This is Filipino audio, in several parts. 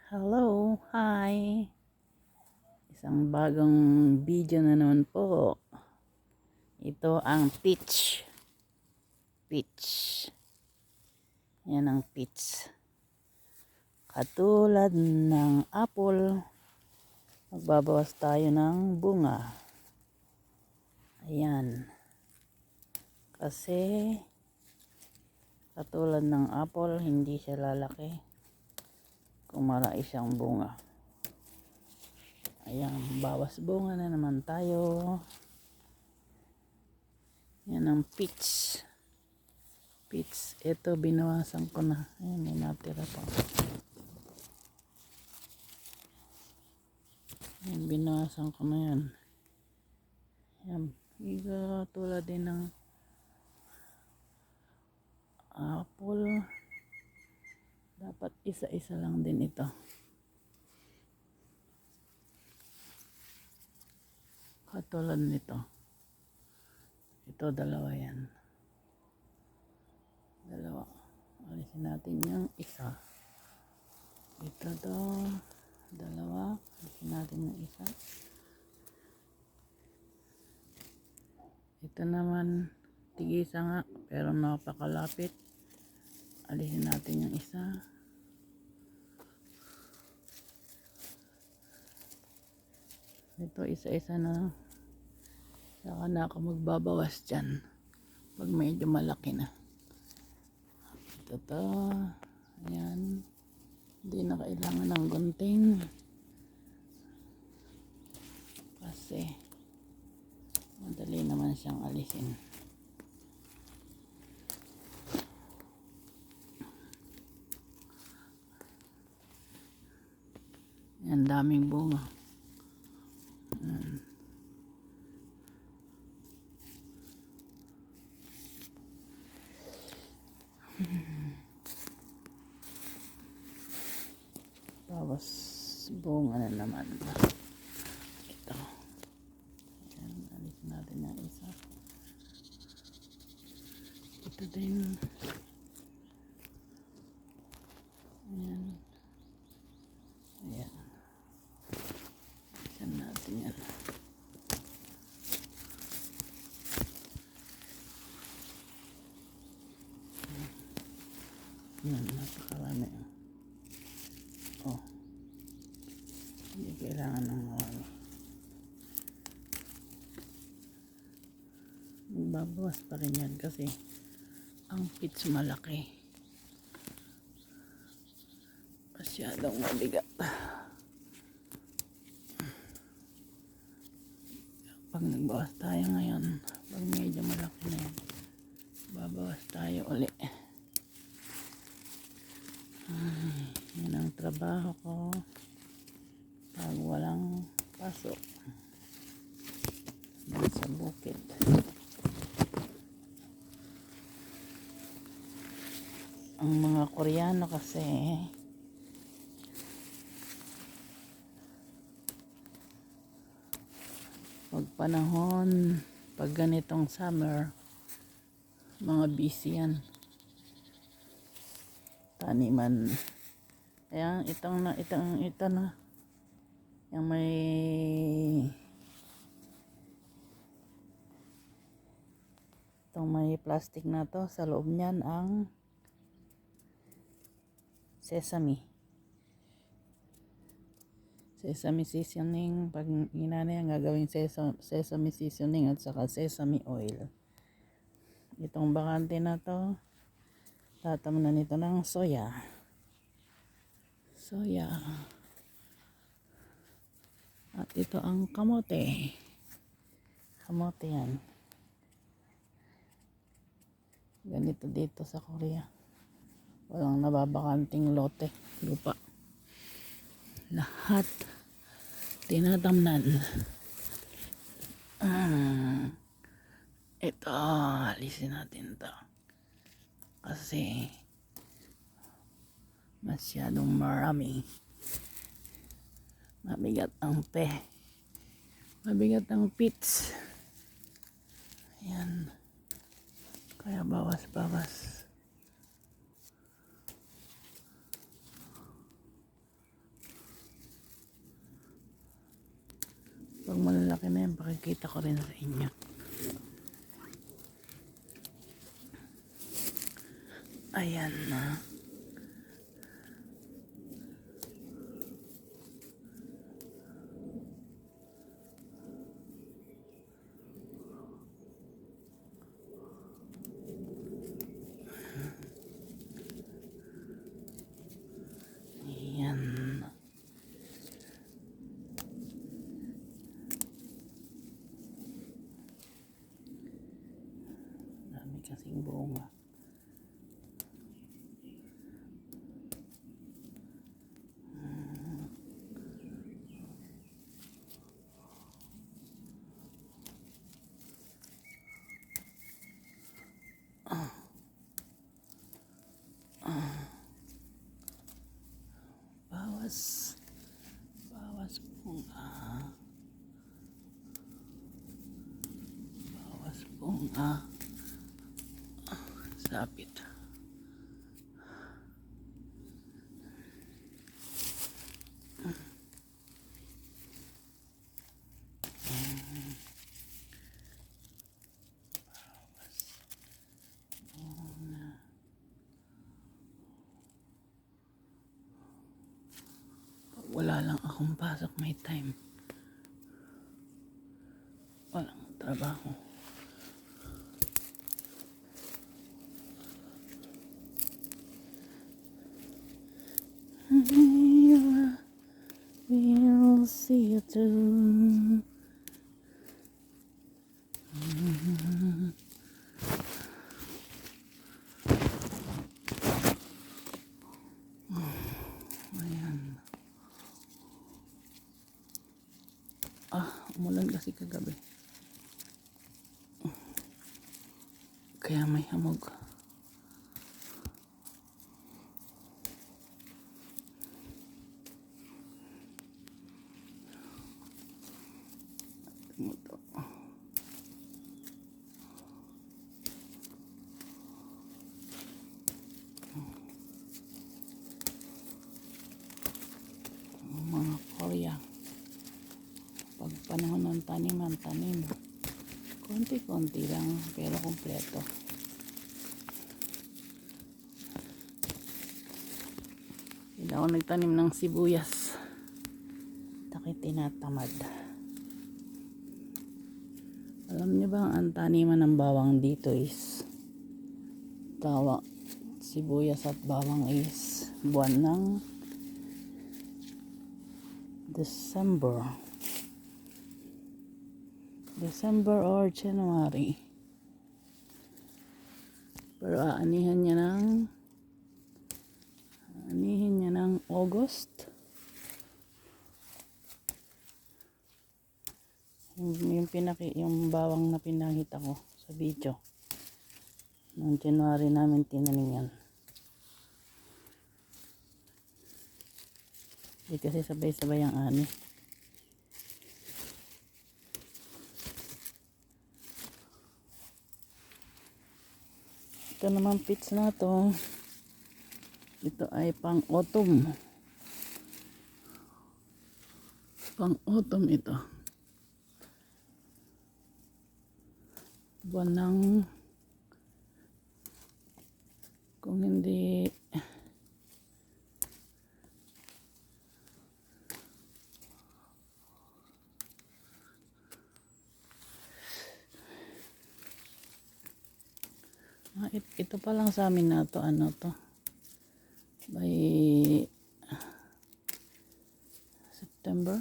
Hello, hi. Isang bagong video na naman po. Ito ang peach. Peach. Yan ang peach. Katulad ng apple, magbabawas tayo ng bunga. Ayan. Kasi katulad ng apple, hindi siya lalaki kung marami siyang bunga. Ayan, bawas bunga na naman tayo. Yan ang peach. Peach. Ito, binawasan ko na. Ayan, may natira pa. Ayan, binawasan ko na yan. Ayan, iga tulad din ng apple. Dapat isa-isa lang din ito. Katulad nito. Ito, dalawa yan. Dalawa. Alisin natin yung isa. Ito to. Dalawa. Alisin natin yung isa. Ito naman, tig-isa nga, pero napakalapit. Alisin natin yung isa. Ito, isa-isa na. Saka na ako magbabawas dyan. Pag medyo malaki na. Ito to. Ayan. Hindi na kailangan ng gunting. Kasi madali naman siyang alisin. Yan, daming bunga. Bawas bunga na naman. Ito. Ayan, alisin natin yung isa. Ito din. Ayan. Ayan. Alisin natin yan. Ayan, napakarami. Oh. Hindi kailangan ng marami. Magbabawas pa rin yan kasi ang peach malaki. Masyadong mabigat. Pag nagbawas tayo ngayon, pag medyo malaki na yan, babawas tayo uli. Yan ang trabaho ko pag walang pasok sa bukid. Ang mga Koreano kasi pag panahon, pag ganitong summer, mga busy yan. Taniman. Ayan, ito na. Yung may plastic na to, sa loob niyan ang sesame seasoning. Pag inana yan, gagawin sesame seasoning at saka sesame oil. Itong bakante na to, tatamnan nito ng soya. At ito ang kamote yan. Ganito dito sa Korea, walang nababakanting lupa, lahat tinatamnan. Ito, alisin natin to kasi masyadong marami. Mabigat ang peach. Ayan, kaya bawas. Pag malalaki na yan, pakikita ko rin sa inyo. Ayan na. Ayan. Dami kasing bunga. Bawas bunga. Bawas bunga. Sapit. Wala lang akong pasok, may time. Walang trabaho. We'll see you too. Ayan. Umulan kasi kagabi. Kaya may hamog. Ito. Mga Korea. Pag panahon ng tanim. Konti-konti lang, pero kompleto. Hindi ako nagtanim ng sibuyas. Takit tinatamad. Alam niyo ba ang taniman ng bawang dito is sibuyas at bawang is buwan ng December or January. Pero aanihin niya ng August. Yung bawang na pinakita ko sa video. Noong January namin tinanim yan. Hindi kasi sabay-sabay ang ani. Ito naman pits na to. Ito ay pang-autumn. Pang-autumn ito. Buwan ng kung hindi ito pa lang sa amin na to, ano to, by September.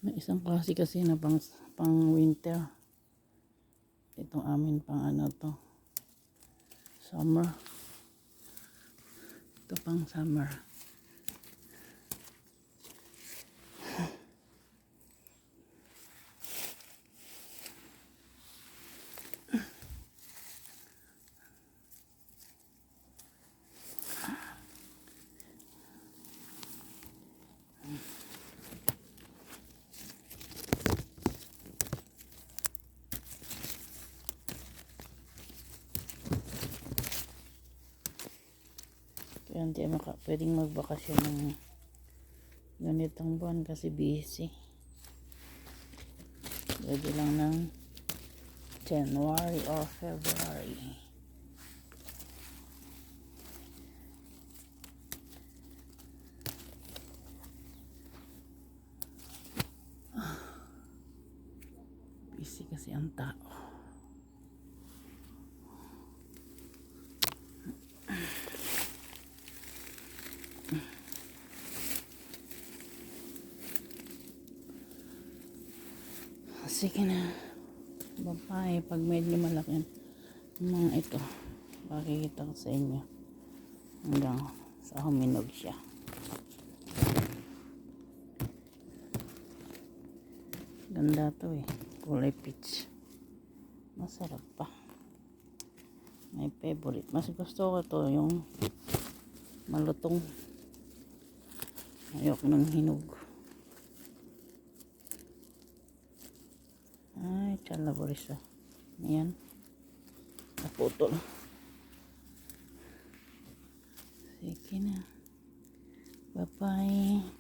May isang klase kasi na pang winter. Itong amin pang ano to, summer. Ito pang summer. Kaya Kaya hindi pwedeng magbakasyon ng ganitong buwan kasi busy. Pwede lang ng January or February. Busy kasi ang tao. Sige na. Bye. Pag medyo malaki mga ito, pakikita ko sa inyo. Hanggang sa huminog siya. Ganda to eh. Kulay peach. Masarap pa. My favorite. Mas gusto ko to yung malutong. Ayoko ng hinog. Ay, chalaboris ah. Ayan. Naputol. Sige na. Bye-bye.